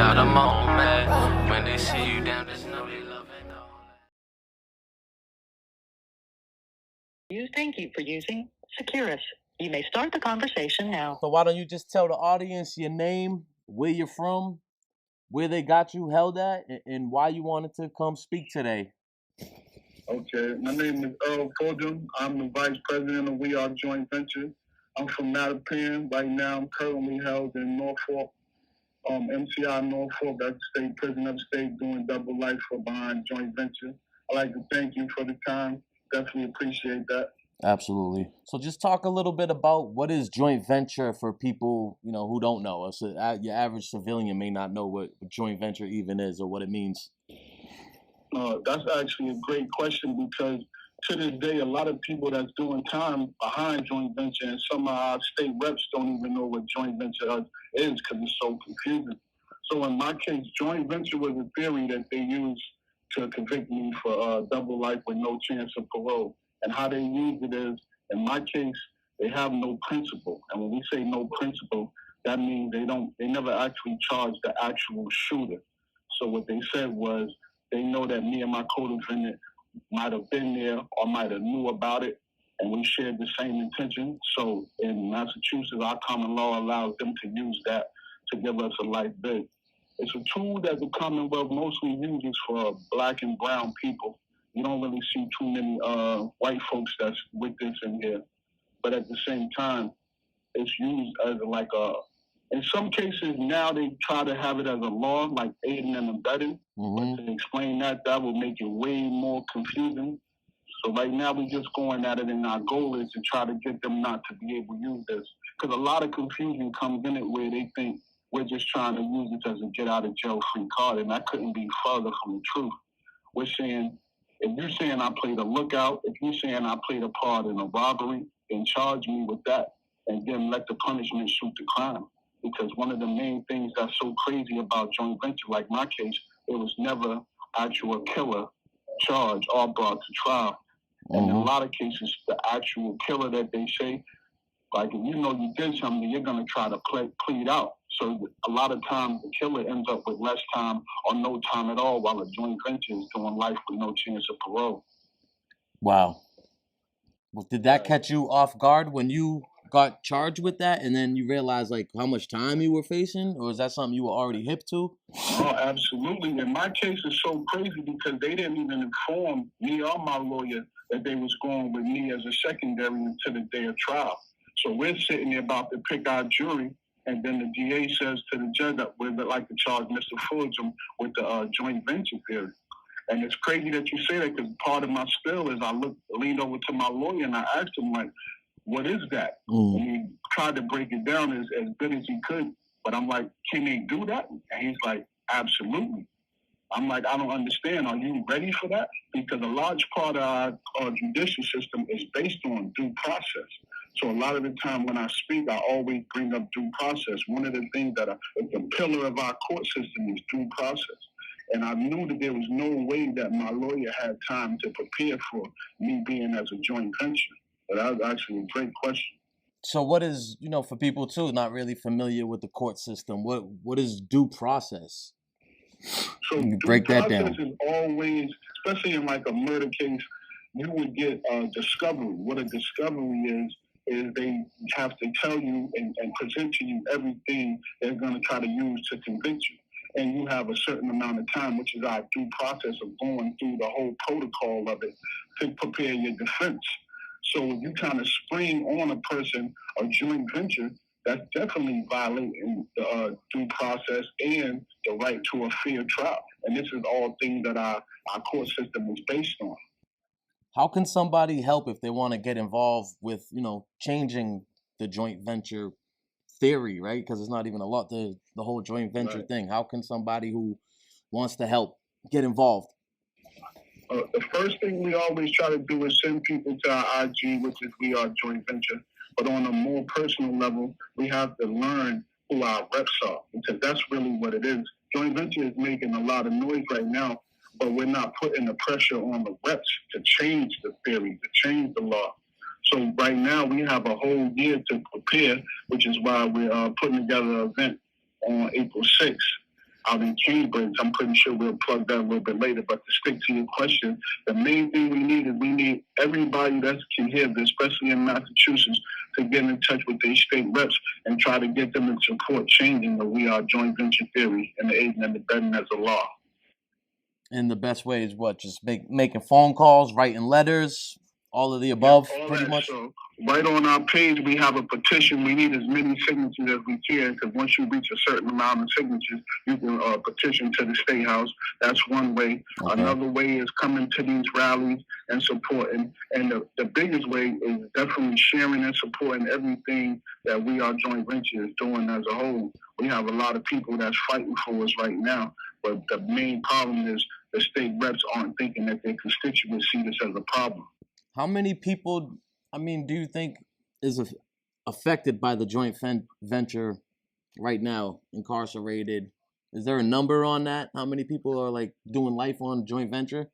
got a moment. When they see you down, just know they love it all. Thank you for using Securus. You may start the conversation now. So why don't you just tell the audience your name, where you're from, where they got you held at, and why you wanted to come speak today. Okay, my name is Earl Fordham. I'm the vice president of We Are Joint Venture. I'm from MATTAPAN. Right now, I'm currently held in Norfolk, MCI Norfolk, that's state prison upstate, doing double life for behind joint venture. I'd like to thank you for the time. Definitely appreciate that. Absolutely. So just talk a little bit about what is joint venture for people, who don't know. So your average civilian may not know what joint venture even is or what it means. That's actually a great question because to this day, a lot of people that's doing time behind joint venture and some of our state reps don't even know what joint venture is because it's so confusing. So in my case, joint venture was a theory that they used to convict me for double life with no chance of parole. And how they use it is, in my case, they have no principle. And when we say no principle, that means they never actually charged the actual shooter. So what they said was, they know that me and my co-defendant might have been there or might have knew about it, and we shared the same intention. So in Massachusetts, our common law allows them to use that to give us a life bid. It's a tool that the Commonwealth mostly uses for black and brown people. You don't really see too many white folks that's with this in here. But at the same time, it's used as in some cases now they try to have it as a law, like aiding and abetting. Mm-hmm. But to explain that will make it way more confusing. So right now we're just going at it, and our goal is to try to get them not to be able to use this. Because a lot of confusion comes in it where they think we're just trying to use it as a get out of jail free card, and that couldn't be further from the truth. We're saying, if you're saying I played a lookout, if you're saying I played a part in a robbery, then charge me with that, and then let the punishment shoot the crime. Because one of the main things that's so crazy about joint venture, like my case, it was never actual killer charged or brought to trial. And in a lot of cases, the actual killer that they say, like if you know you did something, you're going to try to plead out. So a lot of times the killer ends up with less time or no time at all, while a joint venture is doing life with no chance of parole. Wow. Well, did that catch you off guard when you got charged with that, and then you realized like how much time you were facing, or is that something you were already hip to? Oh, absolutely. In my case, it's so crazy because they didn't even inform me or my lawyer that they was going with me as a secondary until the day of trial. So we're sitting there about to pick our jury, and then the DA says to the judge that we'd like to charge Mr. Fulgham with the joint venture theory. And it's crazy that you say that because part of my spill is I leaned over to my lawyer and I asked him, like, what is that? And he tried to break it down as good as he could. But I'm like, can they do that? And he's like, absolutely. I'm like, I don't understand. Are you ready for that? Because a large part of our judicial system is based on due process. So a lot of the time when I speak, I always bring up due process. One of the things that is the pillar of our court system is due process. And I knew that there was no way that my lawyer had time to prepare for me being as a joint venture. But that was actually a great question. So what is, for people too not really familiar with the court system, what is due process? So you break that down. Is always, especially in like a murder case, you would get a discovery. What a discovery is they have to tell you and present to you everything they're going to try to use to convict you. And you have a certain amount of time, which is our due process of going through the whole protocol of it to prepare your defense. So if you kind of spring on a person a joint venture, that's definitely violating the due process and the right to a fair trial. And this is all things that our court system is based on. How can somebody help if they want to get involved with, changing the joint venture theory, right? Because it's not even a lot, the whole joint venture thing. How can somebody who wants to help get involved? The first thing we always try to do is send people to our IG, which is We Are Joint Venture. But on a more personal level, we have to learn who our reps are, because that's really what it is. Joint venture is making a lot of noise right now, but we're not putting the pressure on the reps to change the theory, to change the law. So right now we have a whole year to prepare, which is why we're putting together an event on April 6th. out in Cambridge. I'm pretty sure we'll plug that a little bit later. But to stick to your question, the main thing we need everybody that can hear this, especially in Massachusetts, to get in touch with their state reps and try to get them to support changing the We Are joint venture theory and the aiding and abetting as a law. And the best way is what? Just making phone calls, writing letters, all of the above, pretty much. So right on our page, we have a petition. We need as many signatures as we can, because once you reach a certain amount of signatures, you can petition to the State House. That's one way. Okay. Another way is coming to these rallies and supporting. And the biggest way is definitely sharing and supporting everything that We Are Joint Venture is doing as a whole. We have a lot of people that's fighting for us right now, but the main problem is the state reps aren't thinking that their constituents see this as a problem. How many people, do you think is affected by the joint venture right now, incarcerated? Is there a number on that? How many people are like doing life on joint venture?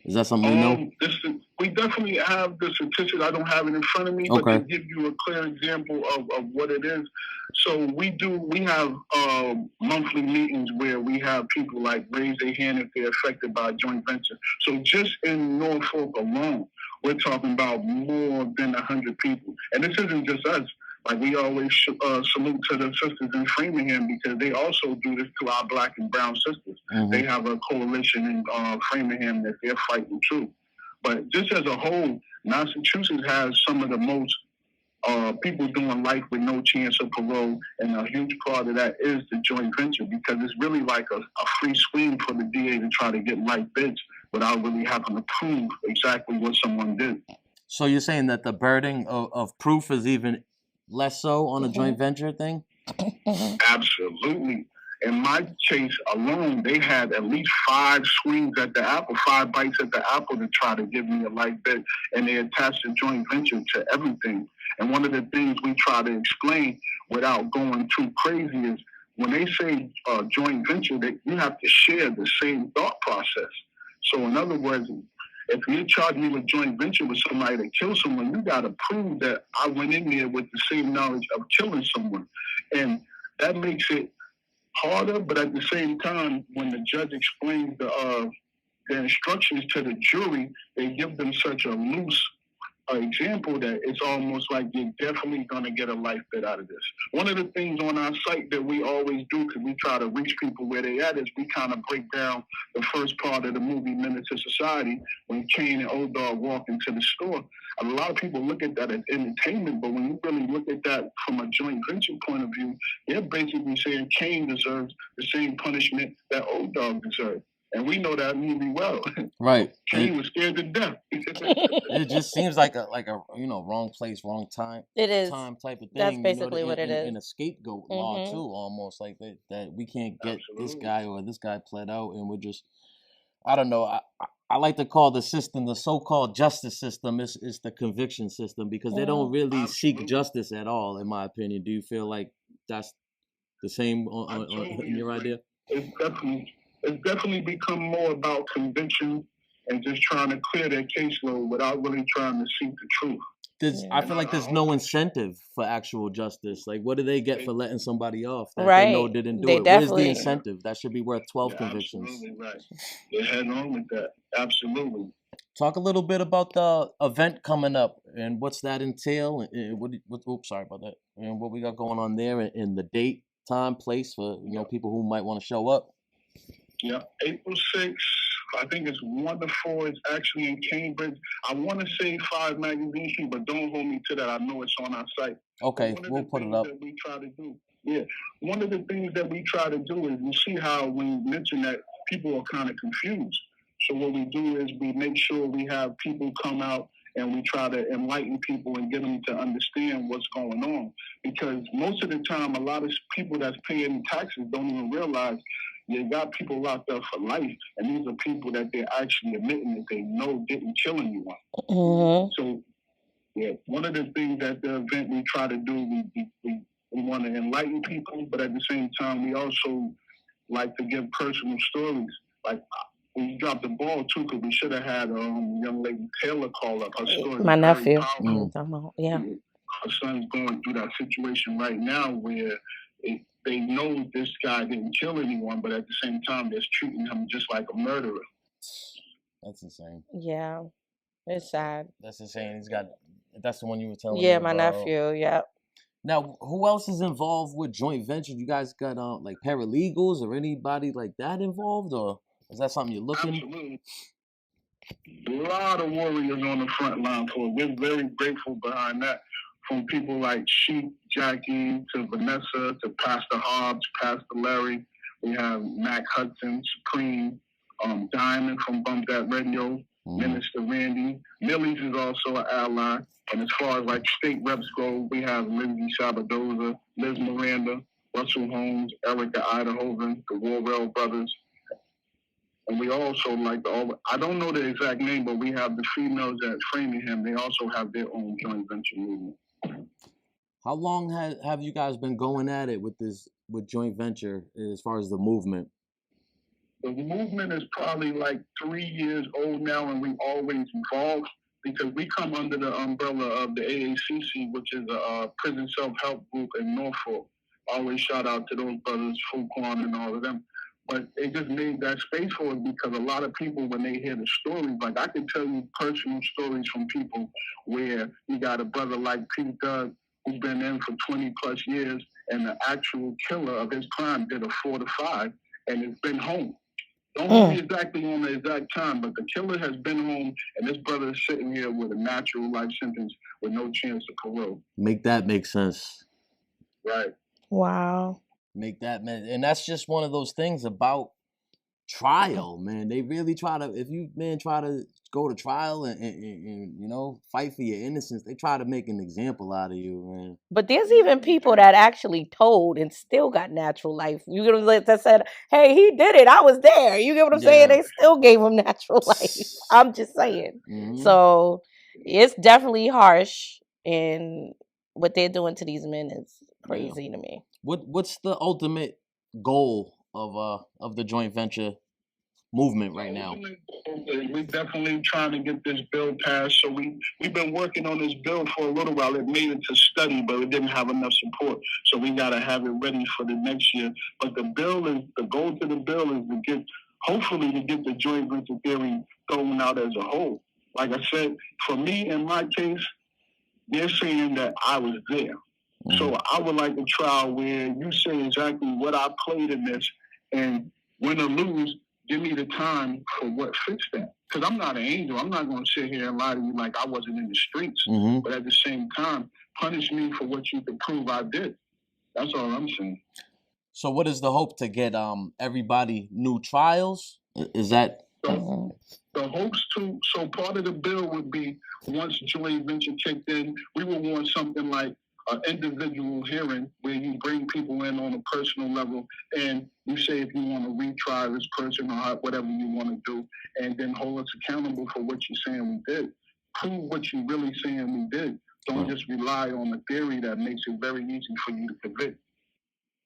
Is that something you know? We definitely have the statistics. I don't have it in front of me, but to give you a clear example of what it is. So we have monthly meetings where we have people like raise their hand if they're affected by a joint venture. So just in Norfolk alone, we're talking about more than 100 people. And this isn't just us. Like, we always salute to the sisters in Framingham, because they also do this to our Black and brown sisters. Mm-hmm. They have a coalition in Framingham that they're fighting too. But just as a whole, Massachusetts has some of the most people doing life with no chance of parole, and a huge part of that is the joint venture, because it's really like a free swing for the DA to try to get life bids without really having to prove exactly what someone did. So you're saying that the burden of proof is even less so on a joint venture thing? Absolutely. In my case alone, they had at least 5 swings at the apple, 5 bites at the apple to try to give me a life bid, and they attached a joint venture to everything. And one of the things we try to explain without going too crazy is when they say joint venture, that you have to share the same thought process. So in other words, if you're charging me with joint venture with somebody to kill someone, you got to prove that I went in there with the same knowledge of killing someone. And that makes it harder, but at the same time, when the judge explains the instructions to the jury, they give them such a loose example that it's almost like you're definitely going to get a life bid out of this. One of the things on our site that we always do, because we try to reach people where they at, is we kind of break down the first part of the movie Menace to Society, when Kane and Old Dog walk into the store. A lot of people look at that as entertainment, but when you really look at that from a joint venture point of view, they're basically saying Kane deserves the same punishment that Old Dog deserves. And we know that movie well. Right. Kane was scared to death. It just seems like a wrong place, wrong time. It is. Time type of thing. That's basically what it is. And a scapegoat law too, almost like that we can't get this guy or this guy pled out, and we're just, I don't know. I like to call the system, the so-called justice system, is the conviction system, because they don't really seek justice at all, in my opinion. Do you feel like that's the same in your idea? It's definitely become more about conviction and just trying to clear their caseload without really trying to seek the truth. I feel like there's no incentive for actual justice. Like, what do they get for letting somebody off that right. they know didn't do it? What is the incentive? That should be worth 12 convictions. Absolutely right. They're heading on with that. Absolutely. Talk a little bit about the event coming up and what's that entail, and sorry about that, and what we got going on there, and the date, time, place for people who might want to show up. Yeah, April 6th, I think it's 1 to 4. It's actually in Cambridge. I want to say 5 Magazine Street, but don't hold me to that. I know it's on our site. Okay, we'll put it up. That we try to do, one of the things that we try to do is, you see how when you mention that, people are kind of confused. So what we do is we make sure we have people come out and we try to enlighten people and get them to understand what's going on. Because most of the time, a lot of people that's paying taxes don't even realize you got people locked up for life, and these are people that they're actually admitting that they know didn't kill anyone. Mm-hmm. So, one of the things at the event we try to do, we want to enlighten people, but at the same time, we also like to give personal stories. Like, we dropped the ball, too, because we should have had young lady Taylor call up. Her story. My nephew. Her son's going through that situation right now where they know this guy didn't kill anyone, but at the same time, they're treating him just like a murderer. That's insane. Yeah, it's sad. That's insane. That's the one you were telling me Yeah, about. my nephew. Yeah. Now, who else is involved with joint venture? You guys got like paralegals or anybody like that involved, or is that something you're looking? Absolutely. A lot of warriors on the front line for it. We're very grateful behind that. From people like Sheik, Jackie, to Vanessa, to Pastor Hobbs, Pastor Larry. We have Mac Hudson, Supreme, Diamond from Bump That Radio, Minister Randy. Millies is also an ally. And as far as like state reps go, we have Lindsay Sabadoza, Liz Miranda, Russell Holmes, Erica Idahoven, the Warrell Brothers. And we also I don't know the exact name, but we have the females at Framingham. They also have their own joint venture movement. How long have you guys been going at it with joint venture as far as the movement? The movement is probably like 3 years old now, and we always evolve because we come under the umbrella of the AACC, which is a prison self-help group in Norfolk. Always shout out to those brothers, Fuquan and all of them. But it just made that space for us because a lot of people, when they hear the stories, like I can tell you personal stories from people where you got a brother like Pete Doug, who's been in for 20 plus years, and the actual killer of his crime did a 4 to 5 and has been home. Don't know exactly on the exact time, but the killer has been home, and this brother is sitting here with a natural life sentence with no chance of parole. Make that make sense. Right. Wow. And that's just one of those things about trial, man. They really try to go to trial and fight for your innocence, they try to make an example out of you, man. But there's even people that actually told and still got natural life. You get what I'm saying? That said, hey, he did it. I was there. You get what I'm saying? They still gave him natural life. I'm just saying. Mm-hmm. So it's definitely harsh, and what they're doing to these men is crazy to me. What's the ultimate goal of the joint venture movement right now? We're definitely trying to get this bill passed. So we've been working on this bill for a little while. It made it to study, but it didn't have enough support. So we got to have it ready for the next year. But the goal to the bill is hopefully to get the joint venture theory thrown out as a whole. Like I said, for me, in my case, they're saying that I was there. Mm-hmm. So I would like a trial where you say exactly what I played in this, and win or lose, give me the time for what fits that. Because I'm not an angel. I'm not going to sit here and lie to you like I wasn't in the streets. Mm-hmm. But at the same time, punish me for what you can prove I did. That's all I'm saying. So what is the hope to get everybody new trials? Is that... The hopes so part of the bill would be, once joint venture kicked in, we would want something like an individual hearing where you bring people in on a personal level and you say if you want to retry this person or whatever you want to do, and then hold us accountable for what you're saying we did. Prove what you're really saying we did. Don't just rely on the theory that makes it very easy for you to convict.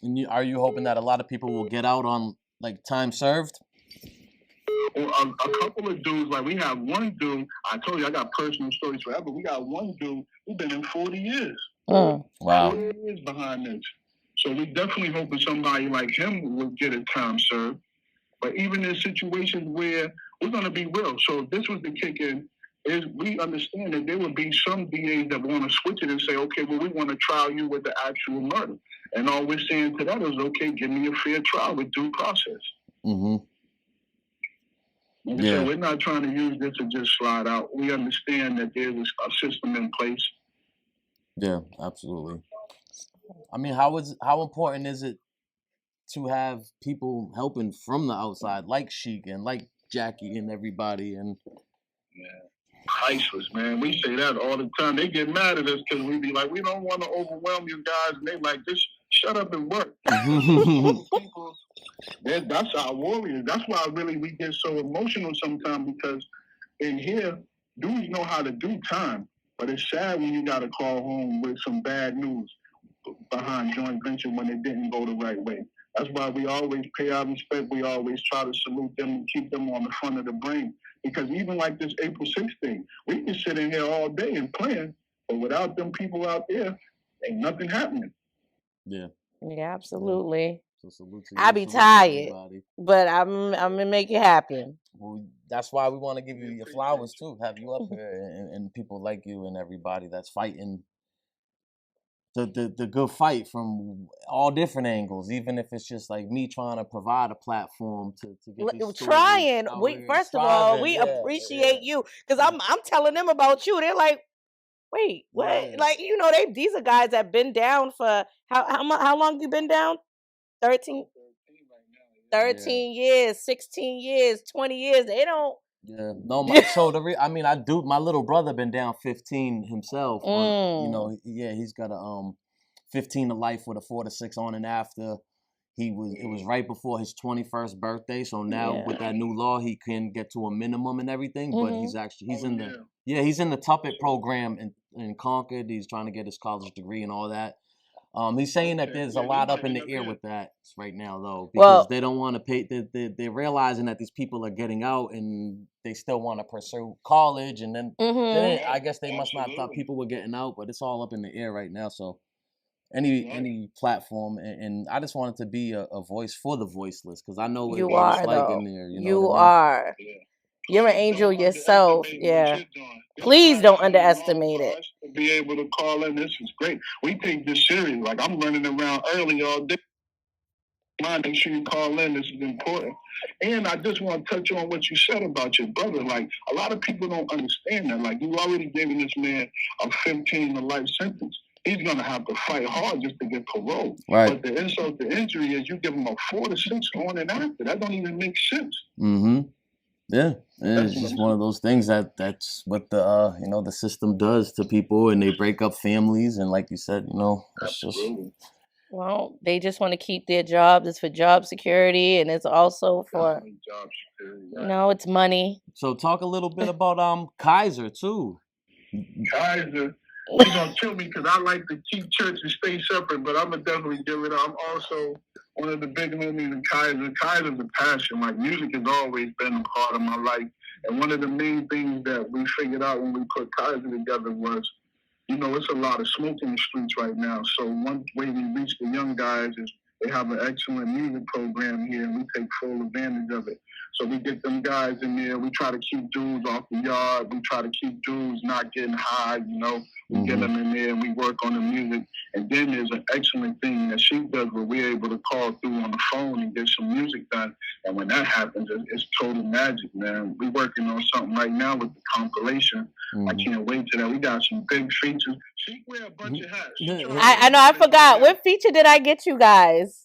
And are you hoping that a lot of people will get out on like time served? Or a couple of dudes, like we have one dude, I told you I got personal stories forever. We got one dude who's been in 40 years. Wow. 40 years behind this. So we definitely hoping somebody like him will get a time served. But even in situations where we're going to be real. So if this was the kick in, is we understand that there would be some DAs that want to switch it and say, okay, well, we want to trial you with the actual murder. And all we're saying to that is, okay, give me a fair trial with due process. Mm-hmm. Yeah. So we're not trying to use this to just slide out. We understand that there's a system in place. Yeah, absolutely. I mean, how important is it to have people helping from the outside, like Sheik and like Jackie and everybody? And priceless, man. We say that all the time. They get mad at us because we be like, we don't want to overwhelm you guys, and they like, just shut up and work. People, that's our warriors. That's why we get so emotional sometimes, because in here, dudes know how to do time. But it's sad when you got to call home with some bad news behind joint venture when it didn't go the right way. That's why we always pay our respect. We always try to salute them and keep them on the front of the brain. Because even like this April 6th thing, we can sit in here all day and plan, but without them people out there, ain't nothing happening. Yeah. Yeah, absolutely. So salute to I you. be Salute to tired, everybody. but I'm gonna make it happen. Well, that's why we want to give you your flowers too. Have you up here and people like you and everybody that's fighting the good fight from all different angles. Even if it's just like me trying to provide a platform to get these stories Trying. out We here, first of all, striving. we Yeah, appreciate you because I'm telling them about you. They're like, wait, what? Yeah. Like, you know, these are guys that been down for how long you been down? 13, 13 years, 16 years, 20 years. They don't. Yeah, no. So I mean, I do. My little brother been down 15 himself. On, you know, yeah, he's got a 15 to life with a 4 to 6 on and after. It was right before his 21st birthday. So now with that new law, he can get to a minimum and everything. But he's in the Tuppet program in Concord. He's trying to get his college degree and all that. He's saying that there's a lot up in the air with that right now, though, because they don't want to pay. They're realizing that these people are getting out and they still want to pursue college, and then I guess they must not thought people were getting out, but it's all up in the air right now. So any platform, and I just wanted to be a voice for the voiceless because I know what it's like in there. You are. You're an angel yourself. Yeah. Please don't underestimate it. To be able to call in, this is great. We take this serious. Like I'm running around early all day. Make sure you call in. This is important. And I just want to touch on what you said about your brother. Like a lot of people don't understand that. Like you already giving this man a 15 to life sentence. He's gonna have to fight hard just to get parole. Right. But the insult to injury is you give him a 4 to 6 on and after. That don't even make sense. Yeah, it's just one of those things that's what the the system does to people, and they break up families, and like you said, it's just. Well, they just want to keep their jobs. It's for job security, and it's also for job security. Right? It's money. So talk a little bit about Kaiser too. Kaiser, he's gonna kill me because I like to keep church and stay separate, but I'm gonna definitely give it up. I'm also one of the big homies in Kaiser. Kaiser's a passion. Like music has always been a part of my life. And one of the main things that we figured out when we put Kaiser together was, it's a lot of smoke in the streets right now. So one way we reach the young guys is they have an excellent music program here, and we take full advantage of it. So we get them guys in there. We try to keep dudes off the yard. We try to keep dudes not getting high, We get them in there and we work on the music. And then there's an excellent thing that she does where we're able to call through on the phone and get some music done. And when that happens, it's total magic, man. We're working on something right now with the compilation. I can't wait to that. We got some big features. She wear a bunch of hats. I know. I forgot. What feature did I get you guys?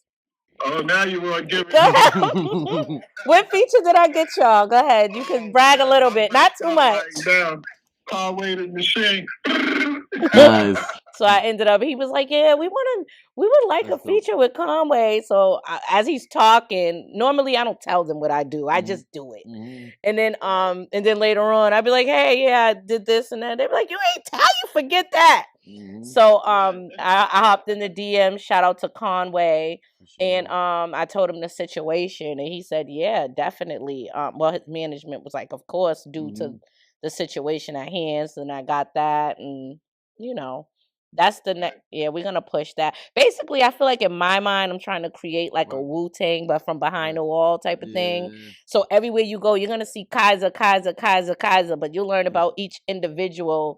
Oh, now you want to give it. What feature did I get y'all? Go ahead. You can brag a little bit. Not too much. Conway the machine. Nice. So I ended up, he was like, yeah, we would like a feature with Conway. So as he's talking, normally I don't tell them what I do. I just do it. And then later on, I'd be like, hey, yeah, I did this and that. They'd be like, how you forget that? So I hopped in the DM, shout out to Conway. And I told him the situation and he said, yeah, definitely. Well, his management was like, of course, due to the situation at hand. So then I got that and, that's the next. Yeah, we're going to push that. Basically, I feel like in my mind, I'm trying to create like a Wu-Tang, but from behind the wall type of thing. So everywhere you go, you're going to see Kaiser, but you'll learn about each individual,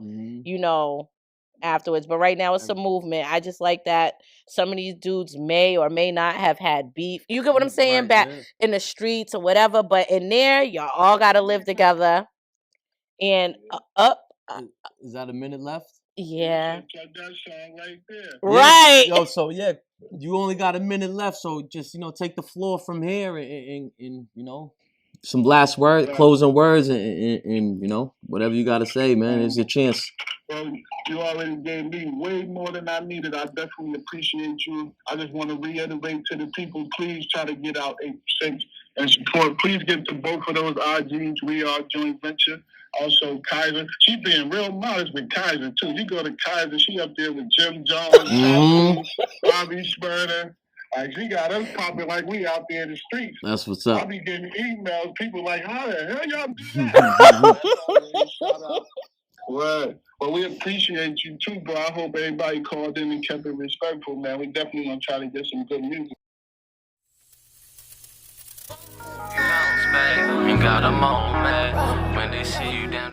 afterwards. But right now it's a movement. I just like that some of these dudes may or may not have had beef. You get what I'm saying? Back in the streets or whatever. But in there, y'all all got to live together. And is that a minute left? Yeah. That song right there. Right. Yo, so yeah, you only got a minute left. So just, take the floor from here and some last words, closing words and whatever you got to say, man. It's your chance. Well, you already gave me way more than I needed. I definitely appreciate you. I just want to reiterate to the people, please try to get out 8-6 and support. Please get to both of those IGs. We are joint venture. Also, Kaiser. She being real modest with Kaiser, too. You go to Kaiser, she up there with Jim Jones, Bobby Spurter. Like, she got us popping like we out there in the streets. That's what's up. I be getting emails. People like, how the hell y'all do that? What? But we appreciate you too, bro. I hope everybody called in and kept it respectful, man. We definitely gonna try to get some good music. Bounce back and got 'em on, man. When they see you down,